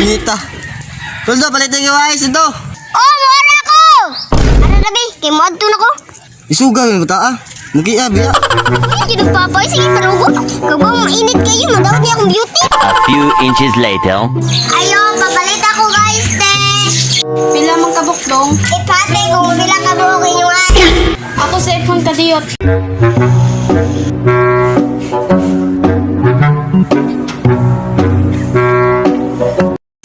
Nita. Tuldo, palitin yung ayos ito. Oh, mura ko! Ano na be? Kay mo adto na ko. Isuga yung bata ah. Mugi ah, biya. Hindi ng papay. Sige, parugo. Kung mainit kayo, madawat niya akong beauty. A few inches later. Ayaw, papalit ako guys, te. Pila mang kabukdong. Ipate kung bila ka buhukin yung ay. Ako sa iPhone kadiyot.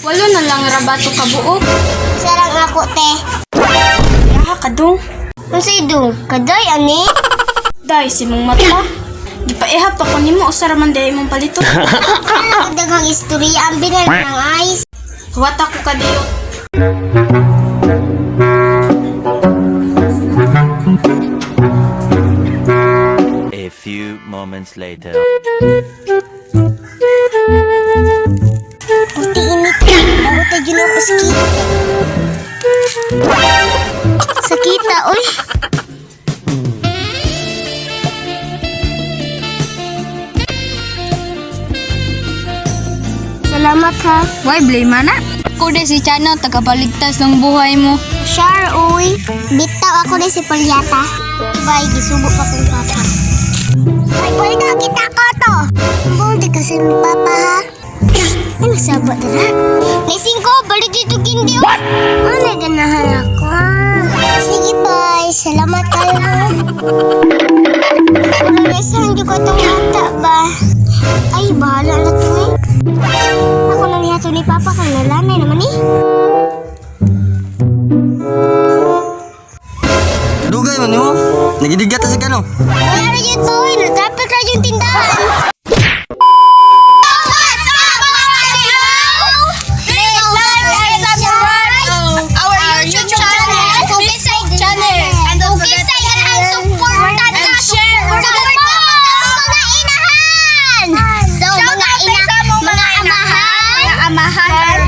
Walo na lang rabato kabuok. Sarang ako, te. Yaha ka dong. Ang sa'yo, kaday, ani? Day, si mong mata. Di pa ihap ako nimo o saraman day mong palito. Ang daghang istorya ang binan ng ice. Huwat ako kadiyot. A few moments later. Puti init. Bago tayo dyan ako sakita. Sakita, oy. Salamat ha. Why blame na? Ako de si Chano, tagapaligtas ng buhay mo. Char, uy. Bitaw ako na si Palyata. Bye, gisubo pa kong papa. Ay, pwede kita ko to. Buti kasi ng papa ha. Ano sabot na? Nising ko, balik dito kindi. What? Ano ganahan ako ha? Sige, bye. Salamat kayo ha. Pero nasan ko itong bata ba? Ay, bahala na to eh. Ako nang niyato ni papa kang nalanay naman eh. Dugay man mo. Nagidigat sa kano. Wala na yun to eh. Natrapik na yung tindahan. Our YouTube channel, Facebook channel, and don't forget to share for the So, mga amahan, amahan.